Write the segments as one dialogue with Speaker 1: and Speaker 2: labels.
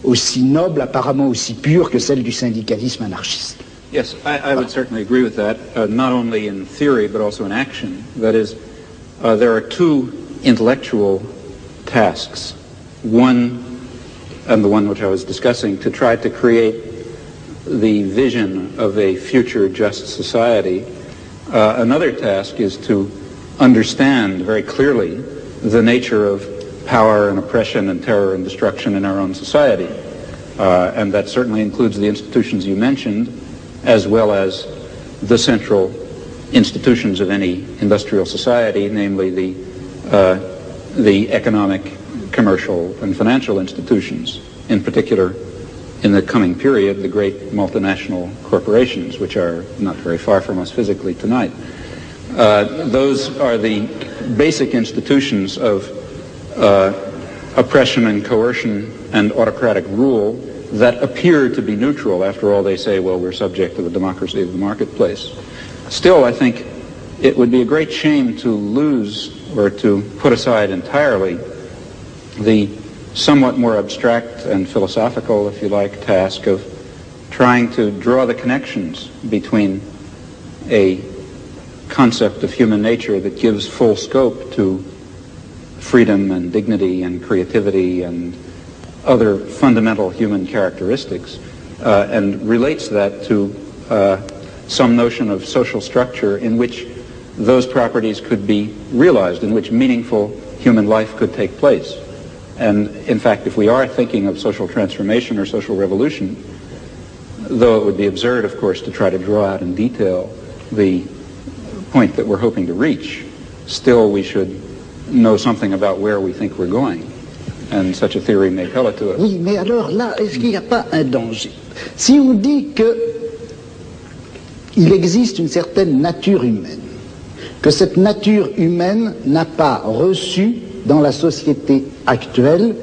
Speaker 1: aussi noble, apparemment aussi pure que celle du syndicalisme anarchiste.
Speaker 2: Yes, I would certainly agree with that, not only in theory but also in action. That is, there are two intellectual tasks. One, and the one which I was discussing, to try to create the vision of a future just society. Another task is to understand very clearly the nature of power and oppression and terror and destruction in our own society. And that certainly includes the institutions you mentioned, as well as the central institutions of any industrial society, namely the economic, commercial, and financial institutions. In particular, in the coming period, the great multinational corporations, which are not very far from us physically tonight. Those are the basic institutions of oppression and coercion and autocratic rule that appear to be neutral. After all, they say, well, we're subject to the democracy of the marketplace. Still, I think it would be a great shame to lose or to put aside entirely the somewhat more abstract and philosophical, if you like, task of trying to draw the connections between a concept of human nature that gives full scope to freedom and dignity and creativity and other fundamental human characteristics, and relates that to some notion of social structure in which those properties could be realized, in which meaningful human life could take place. And in fact, if we are thinking of social transformation or social revolution, though it would be absurd, of course, to try to draw out in detail the point that we're hoping to reach, still we should know something about where we think we're going. And such a theory may tell it to us.
Speaker 1: Oui, mais alors là, est-ce qu'il n'y a pas un danger? Si on dit que il existe une certaine nature humaine, que cette nature humaine n'a pas reçu dans la société actuelle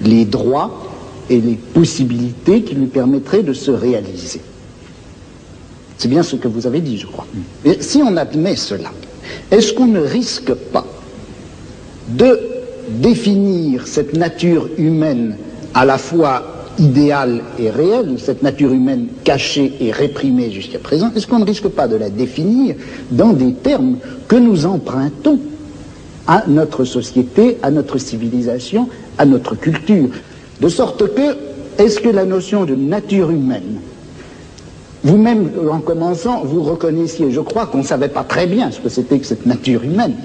Speaker 1: les droits et les possibilités qui lui permettraient de se réaliser. C'est bien ce que vous avez dit, je crois. Et si on admet cela, est-ce qu'on ne risque pas de définir cette nature humaine à la fois idéale et réelle, cette nature humaine cachée et réprimée jusqu'à présent, est-ce qu'on ne risque pas de la définir dans des termes que nous empruntons à notre société, à notre civilisation, à notre culture? De sorte que, est-ce que la notion de nature humaine, vous-même, en commençant, vous reconnaissiez, je crois qu'on ne savait pas très bien ce que c'était que cette nature humaine.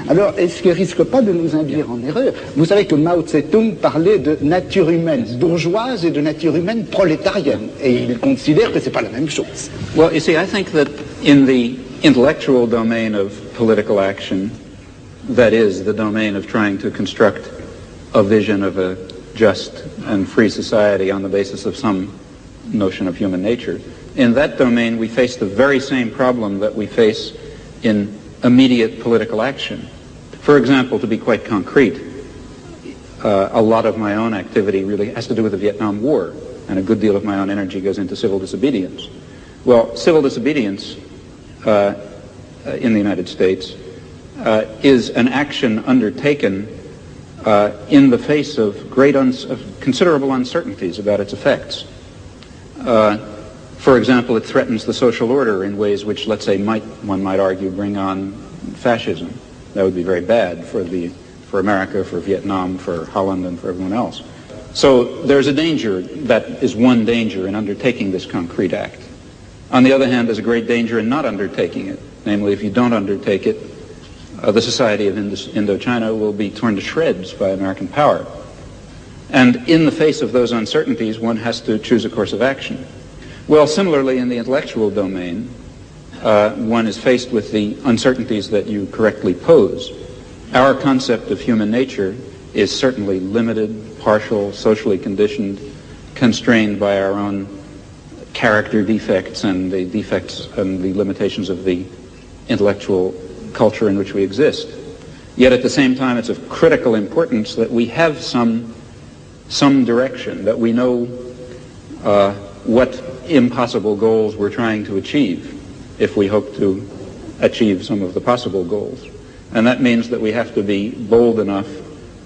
Speaker 1: Alors, est-ce qu'il ne risque pas de nous induire en erreur? Vous savez que Mao Tse-tung parlait de nature humaine bourgeoise et de nature humaine prolétarienne, et il considère que ce n'est pas la même chose.
Speaker 2: Well, you see, I think that in the intellectual domain of political action, that is, the domain of trying to construct a vision of a just and free society on the basis of some notion of human nature, in that domain we face the very same problem that we face in immediate political action. For example, to be quite concrete, a lot of my own activity really has to do with the Vietnam War, and a good deal of my own energy goes into civil disobedience. Well, civil disobedience in the United States is an action undertaken in the face of considerable uncertainties about its effects. For example, it threatens the social order in ways which, let's say, one might argue, bring on fascism. That would be very bad for America, for Vietnam, for Holland, and for everyone else. So there's a danger, that is one danger in undertaking this concrete act. On the other hand, there's a great danger in not undertaking it. Namely, if you don't undertake it, the society of Indochina will be torn to shreds by American power. And in the face of those uncertainties, one has to choose a course of action. Well, similarly, in the intellectual domain, one is faced with the uncertainties that you correctly pose. Our concept of human nature is certainly limited, partial, socially conditioned, constrained by our own character defects and the defects and the limitations of the intellectual culture in which we exist. Yet at the same time, it's of critical importance that we have some direction, that we know what impossible goals we're trying to achieve if we hope to achieve some of the possible goals. And that means that we have to be bold enough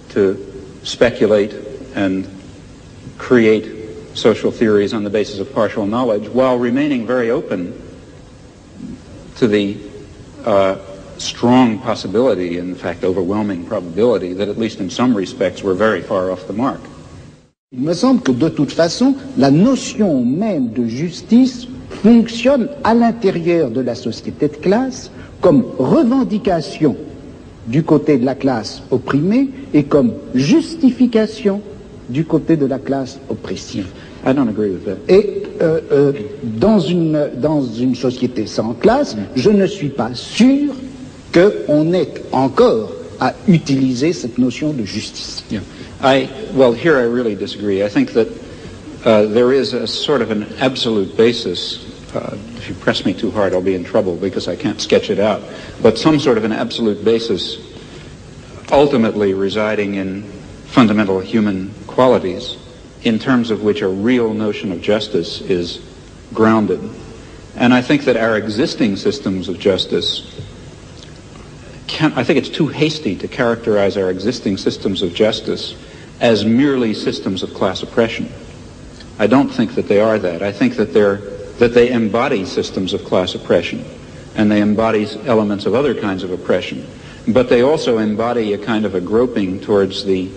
Speaker 2: to speculate and create social theories on the basis of partial knowledge while remaining very open to the strong possibility, in fact overwhelming probability, that at least in some respects we're very far off the mark.
Speaker 1: Il me semble que de toute façon, la notion même de justice fonctionne à l'intérieur de la société de classe comme revendication du côté de la classe opprimée et comme justification du côté de la classe oppressive.
Speaker 2: I don't agree with that.
Speaker 1: Et dans une société sans classe, je ne suis pas sûr qu'on ait encore à utiliser cette notion de justice.
Speaker 2: Yeah. Well, here I really disagree. I think that there is a sort of an absolute basis. If you press me too hard, I'll be in trouble because I can't sketch it out. But some sort of an absolute basis ultimately residing in fundamental human qualities in terms of which a real notion of justice is grounded. And I think that our existing systems of justice I think it's too hasty to characterize our existing systems of justice as merely systems of class oppression. I don't think that they are that. I think that they embody systems of class oppression, and they embody elements of other kinds of oppression. But they also embody a kind of a groping towards the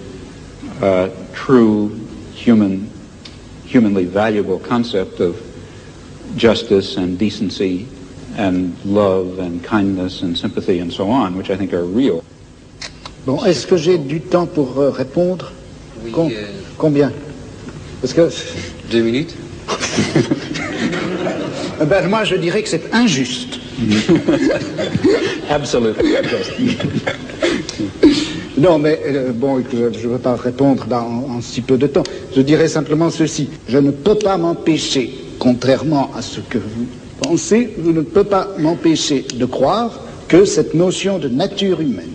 Speaker 2: true humanly valuable concept of justice and decency and love and kindness and sympathy and so on, which I think are real.
Speaker 1: Bon, est-ce que j'ai du temps pour répondre?
Speaker 3: Oui.
Speaker 1: Combien? Parce que
Speaker 3: 2 minutes.
Speaker 1: Ben, moi, je dirais que c'est injuste.
Speaker 2: Absolutely.
Speaker 1: Non, mais bon, je ne veux pas répondre en si peu de temps. Je dirais simplement ceci. Je ne peux pas m'empêcher, contrairement à ce que vous pensez, je ne peux pas m'empêcher de croire que cette notion de nature humaine,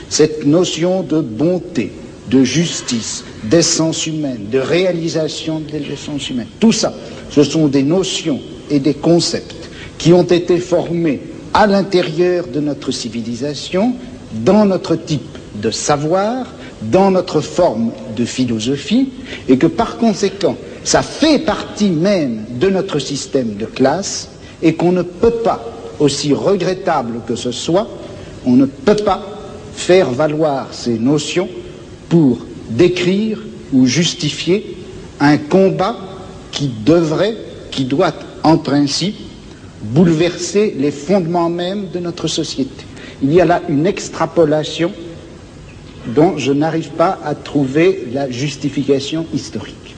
Speaker 1: cette notion de bonté, de justice, d'essence humaine, de réalisation de l'essence humaine, tout ça, ce sont des notions et des concepts qui ont été formés à l'intérieur de notre civilisation, dans notre type de savoir, dans notre forme de philosophie, et que par conséquent, ça fait partie même de notre système de classe, et qu'on ne peut pas, aussi regrettable que ce soit, on ne peut pas faire valoir ces notions pour décrire ou justifier un combat qui doit en principe bouleverser les fondements même de notre société. Il y a là une extrapolation dont je n'arrive pas à trouver la justification historique.